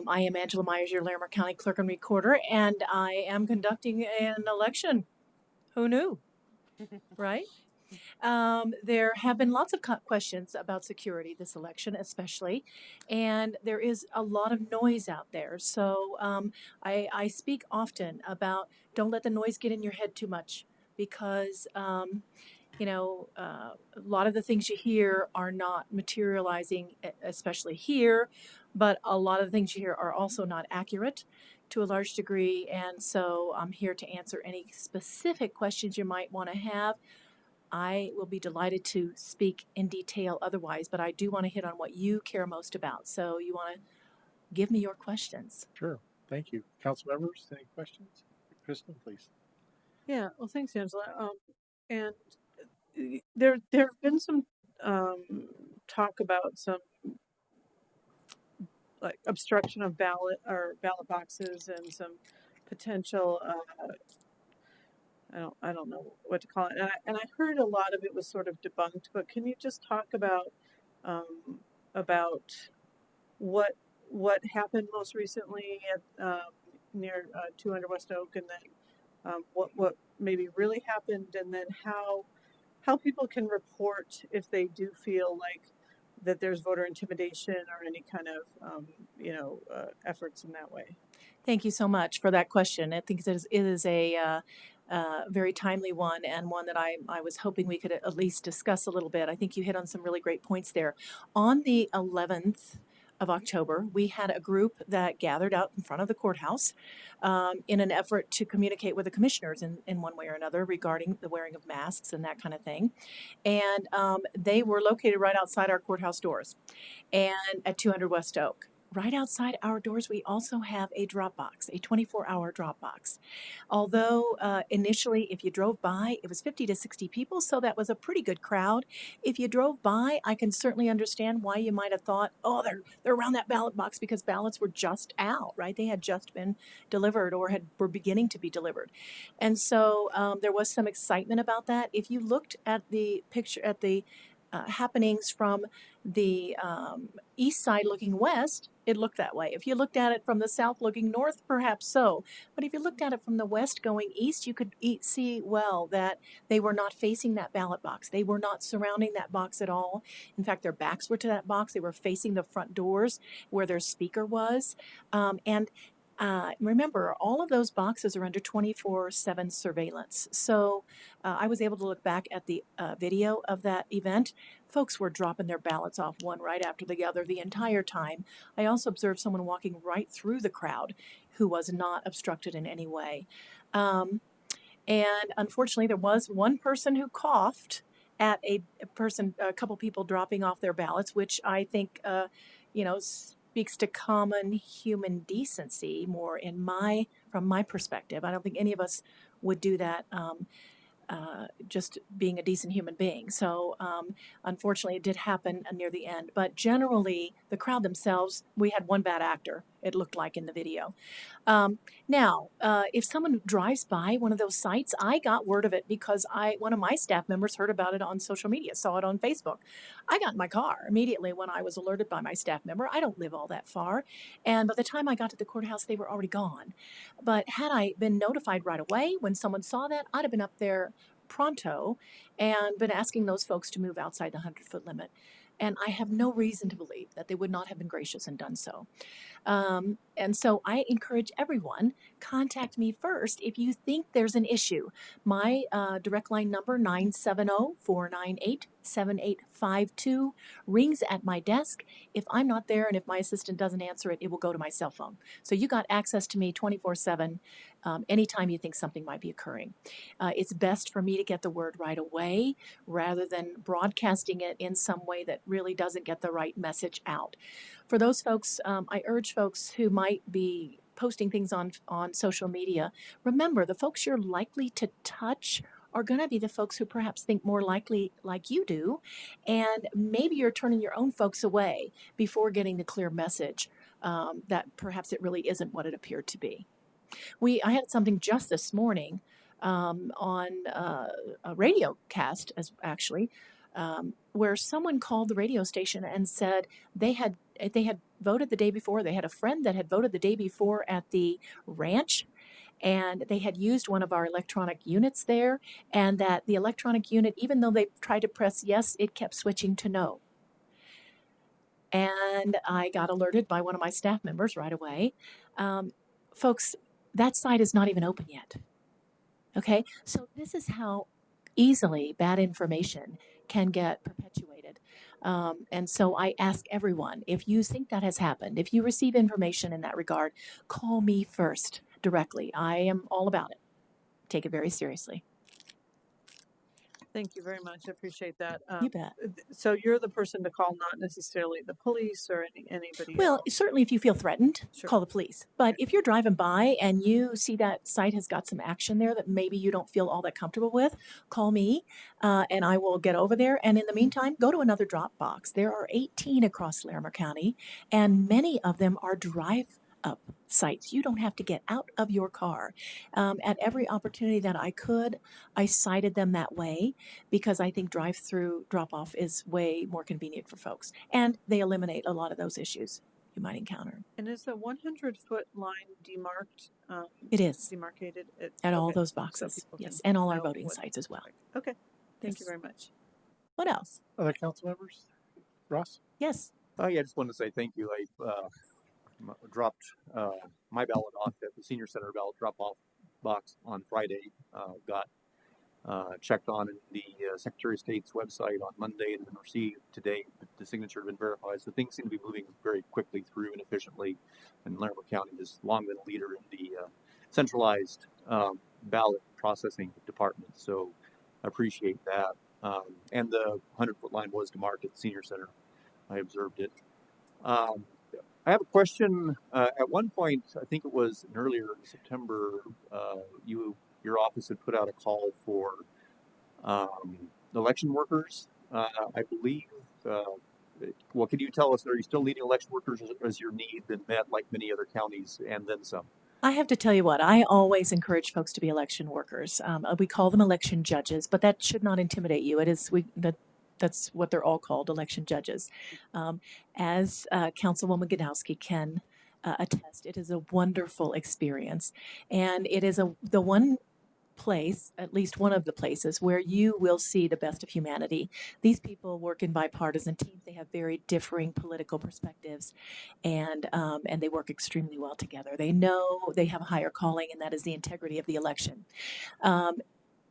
I am Angela Myers, your Larimer County Clerk and Recorder, and I am conducting an election. Who knew, right? There have been lots of questions about security this election, especially, and there is a lot of noise out there. So I speak often about don't let the noise get in your head too much because a lot of the things you hear are not materializing, especially here, but a lot of the things you hear are also not accurate to a large degree. And so I'm here to answer any specific questions you might want to have. I will be delighted to speak in detail otherwise, but I do want to hit on what you care most about. So you want to give me your questions. Sure. Thank you. Council members, any questions? Kristen, please. Yeah, well, thanks, Angela. And there've been some talk about some like obstruction of ballot boxes and some potential. I don't know what to call it. And I heard a lot of it was sort of debunked. But can you just talk about what happened most recently at near 200 West Oak, and then what maybe really happened, and then how people can report if they do feel like that there's voter intimidation or any kind of efforts in that way. Thank you so much for that question. I think it is a very timely one, and one that I was hoping we could at least discuss a little bit. I think you hit on some really great points there. On the 11th of October, we had a group that gathered out in front of the courthouse in an effort to communicate with the commissioners in one way or another regarding the wearing of masks and that kind of thing. And they were located right outside our courthouse doors and at 200 West Oak. Right outside our doors, we also have a drop box, a 24-hour drop box. Although initially, if you drove by, it was 50 to 60 people, so that was a pretty good crowd. If you drove by, I can certainly understand why you might have thought, oh, they're around that ballot box because ballots were just out, right? They had just been delivered or were beginning to be delivered. And so there was some excitement about that. If you looked at the picture, at the happenings from the east side looking west, it looked that way. If you looked at it from the south looking north, perhaps so. But if you looked at it from the west going east, you could see well that they were not facing that ballot box. They were not surrounding that box at all. In fact, their backs were to that box. They were facing the front doors where their speaker was. And remember, all of those boxes are under 24/7 surveillance. So I was able to look back at the video of that event. Folks were dropping their ballots off one right after the other the entire time. I also observed someone walking right through the crowd who was not obstructed in any way. And unfortunately, there was one person who coughed at a couple people dropping off their ballots, which I think, speaks to common human decency more from my perspective. I don't think any of us would do that. Just being a decent human being. So unfortunately, it did happen near the end. But generally, the crowd themselves, we had one bad actor, it looked like in the video. Now, if someone drives by one of those sites, I got word of it because one of my staff members heard about it on social media, saw it on Facebook. I got in my car immediately when I was alerted by my staff member. I don't live all that far. And by the time I got to the courthouse, they were already gone. But had I been notified right away when someone saw that, I'd have been up there pronto and been asking those folks to move outside the 100-foot limit. And I have no reason to believe that they would not have been gracious and done so. And so I encourage everyone, contact me first if you think there's an issue. My direct line number, 970-498-7852, rings at my desk. If I'm not there and if my assistant doesn't answer it, it will go to my cell phone. So you got access to me 24/7 anytime you think something might be occurring. It's best for me to get the word right away rather than broadcasting it in some way that really doesn't get the right message out. For those folks, I urge folks who might be posting things on social media, remember the folks you're likely to touch are going to be the folks who perhaps think more likely like you do, and maybe you're turning your own folks away before getting the clear message that perhaps it really isn't what it appeared to be. I had something just this morning on a radio cast, where someone called the radio station and said they had voted the day before. They had a friend that had voted the day before at the ranch, and they had used one of our electronic units there, and that the electronic unit, even though they tried to press yes, it kept switching to no. And I got alerted by one of my staff members right away. Folks, that site is not even open yet. Okay, so this is how easily bad information can get perpetuated. And so I ask everyone, if you think that has happened, if you receive information in that regard, call me first directly. I am all about it. Take it very seriously. Thank you very much. I appreciate that. You bet. So you're the person to call, not necessarily the police or anybody Well, else. certainly if you feel threatened, Sure. call the police. But if you're driving by and you see that site has got some action there that maybe you don't feel all that comfortable with, call me and I will get over there. And in the meantime, go to another drop box. There are 18 across Larimer County, and many of them are drive up sites. You don't have to get out of your car. At every opportunity that I could, I cited them that way because I think drive-through drop-off is way more convenient for folks, and they eliminate a lot of those issues you might encounter. And is the 100-foot line demarked, It is demarcated? at all Okay, those so boxes, people yes, can and all our know voting what sites as well. Okay, thank you Yes. very much. What else? Other council members? Ross? Yes. Oh yeah, I just wanted to say thank you. I dropped my ballot off at the senior center ballot drop off box on Friday. Got checked on in the Secretary of State's website on Monday, and then received today. The signature had been verified, so things seem to be moving very quickly through and efficiently. And Larimer County has long been a leader in the centralized ballot processing department. So I appreciate that. And the 100-foot line was demarked at the senior center. I observed it. I have a question. At one point, I think it was earlier in September, your office had put out a call for election workers. I believe. Well, can you tell us? Are you still needing election workers? Has your need been met like many other counties, and then some? I have to tell you what, I always encourage folks to be election workers. We call them election judges, but that should not intimidate you. It is that's what they're all called, election judges. As Councilwoman Gadowski can attest, it is a wonderful experience, and it is the one place, at least one of the places, where you will see the best of humanity. These people work in bipartisan teams. They have very differing political perspectives, and they work extremely well together. They know they have a higher calling, and that is the integrity of the election.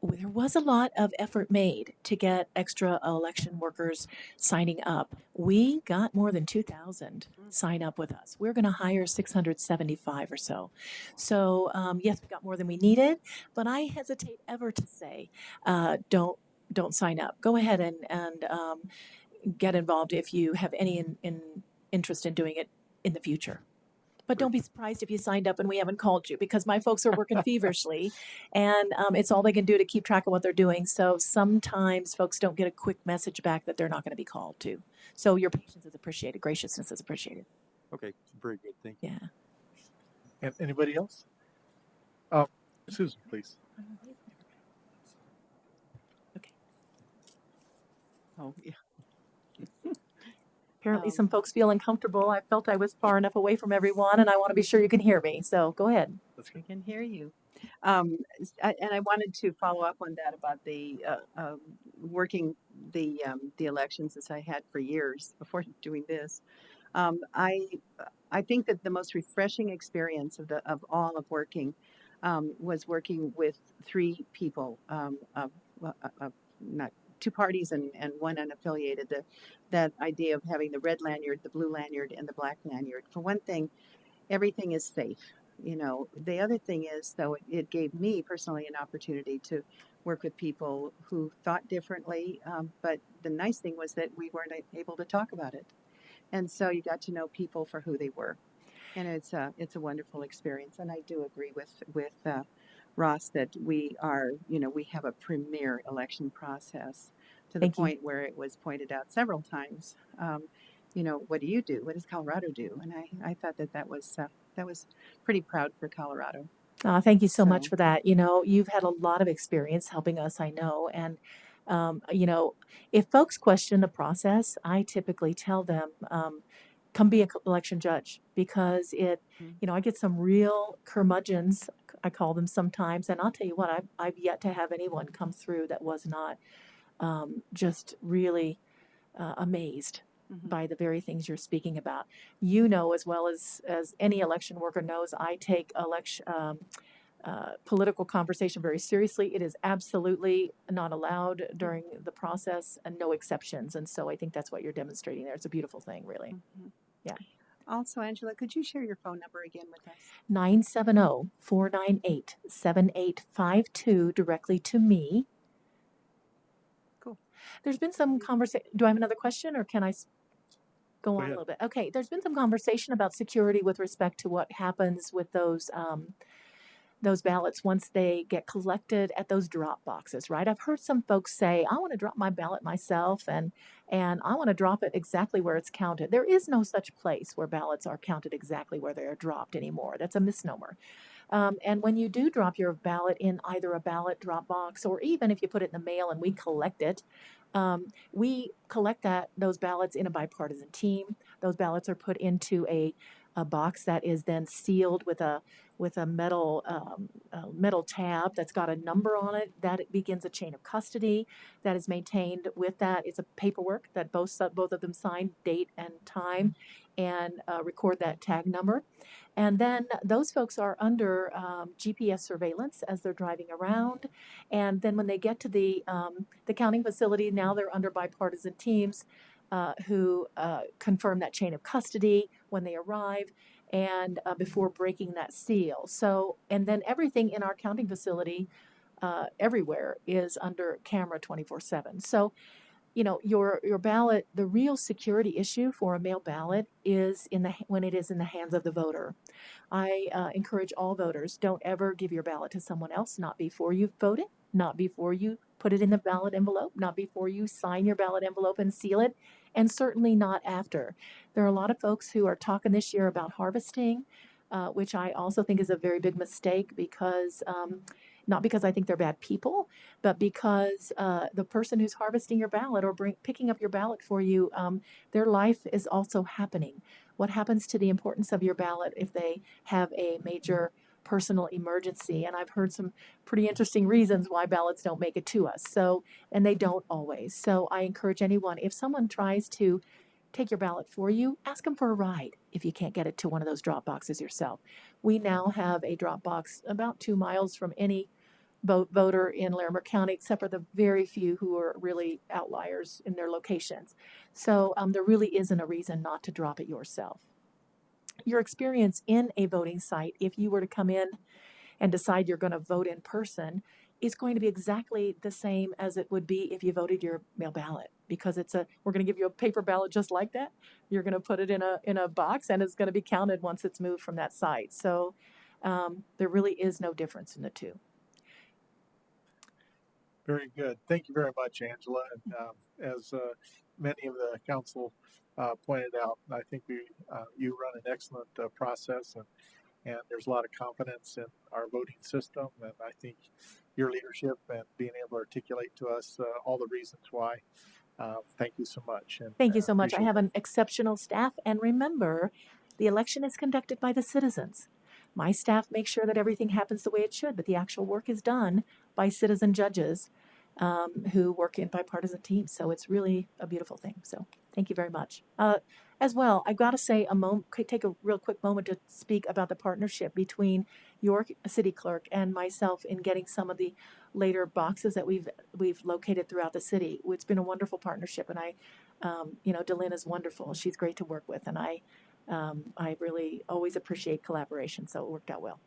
There was a lot of effort made to get extra election workers signing up. We got more than 2,000 sign up with us. We're going to hire 675 or so. So yes, we got more than we needed, but I hesitate ever to say don't sign up. Go ahead and get involved if you have any interest in doing it in the future. But don't be surprised if you signed up and we haven't called you, because my folks are working feverishly, and it's all they can do to keep track of what they're doing. So sometimes folks don't get a quick message back that they're not going to be called to. So your patience is appreciated. Graciousness is appreciated. Okay, very good. Thank you. Yeah. And anybody else? Susan, please. Okay. Oh, yeah. Apparently some folks feel uncomfortable. I felt I was far enough away from everyone, and I want to be sure you can hear me. So go ahead. I can hear you. And I wanted to follow up on that about the working the elections as I had for years before doing this. I think that the most refreshing experience of all of working was working with three people, not two parties and one unaffiliated. That idea of having the red lanyard, the blue lanyard, and the black lanyard. For one thing, everything is safe. You know, the other thing is, though, it gave me personally an opportunity to work with people who thought differently. But the nice thing was that we weren't able to talk about it. And so you got to know people for who they were. And it's a wonderful experience. And I do agree with Ross that we have a premier election process to the Thank you. point where it was pointed out several times. What do you do? What does Colorado do? And I thought that was pretty proud for Colorado. Thank you so much So- for that. You know, you've had a lot of experience helping us, I know. And, if folks question the process, I typically tell them, come be an election judge, because Mm. I get some real curmudgeons, I call them sometimes, and I'll tell you what, I've yet to have anyone come through that was not just really amazed Mhm. by the very things you're speaking about. As well as any election worker knows, I take political conversation very seriously. It is absolutely not allowed during the process, and no exceptions. And so I think that's what you're demonstrating there. It's a beautiful thing, really. Mhm. Yeah. Also, Angela, could you share your phone number again with us? 970-498-7852 directly to me. Cool. There's been some conversation. Do I have another question, or can I go on a ahead. little bit? Okay, there's been some conversation about security with respect to what happens with those ballots once they get collected at those drop boxes, right? I've heard some folks say, I want to drop my ballot myself, and I want to drop it exactly where it's counted. There is no such place where ballots are counted exactly where they are dropped anymore. That's a misnomer. And when you do drop your ballot in either a ballot drop box, or even if you put it in the mail and we collect it, we collect those ballots in a bipartisan team. Those ballots are put into a box that is then sealed with a metal tab that's got a number on it. That it begins a chain of custody that is maintained with that. It's a paperwork that both of them sign, date and time, and record that tag number. And then those folks are under GPS surveillance as they're driving around. And then when they get to the counting facility, now they're under bipartisan teams who confirm that chain of custody when they arrive, and before breaking that seal. So, and then everything in our counting facility, everywhere, is under camera 24/7. So, your ballot, the real security issue for a mail ballot is when it is in the hands of the voter. I encourage all voters, don't ever give your ballot to someone else, not before you've voted, not before you put it in the ballot envelope, not before you sign your ballot envelope and seal it, and certainly not after. There are a lot of folks who are talking this year about harvesting, which I also think is a very big mistake, because not because I think they're bad people, but because the person who's harvesting your ballot or picking up your ballot for you, their life is also happening. What happens to the importance of your ballot if they have a major personal emergency? And I've heard some pretty interesting reasons why ballots don't make it to us. So, and they don't always. So I encourage anyone, if someone tries to take your ballot for you, ask them for a ride if you can't get it to one of those drop boxes yourself. We now have a drop box about 2 miles from any voter in Larimer County, except for the very few who are really outliers in their locations. So there really isn't a reason not to drop it yourself. Your experience in a voting site, if you were to come in and decide you're going to vote in person, is going to be exactly the same as it would be if you voted your mail ballot, because we're going to give you a paper ballot just like that. You're going to put it in a box, and it's going to be counted once it's moved from that site. So there really is no difference in the two. Very good. Thank you very much, Angela. And as many of the council pointed out, I think you run an excellent process, and there's a lot of confidence in our voting system. And I think your leadership and being able to articulate to us all the reasons why. Thank you so much. And Thank you so much. I appreciate have it. an exceptional staff. And remember, the election is conducted by the citizens. My staff makes sure that everything happens the way it should, but the actual work is done by citizen judges who work in bipartisan teams. So it's really a beautiful thing. So thank you very much. As well, I've got to say take a real quick moment to speak about the partnership between your city clerk and myself in getting some of the later boxes that we've located throughout the city. It's been a wonderful partnership, and Delynn is wonderful. She's great to work with, and I really always appreciate collaboration. So it worked out well.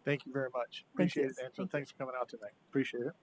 Thank you very much. Thank you. Appreciate it, Angela. Thank you. Thanks for coming out tonight. Appreciate it.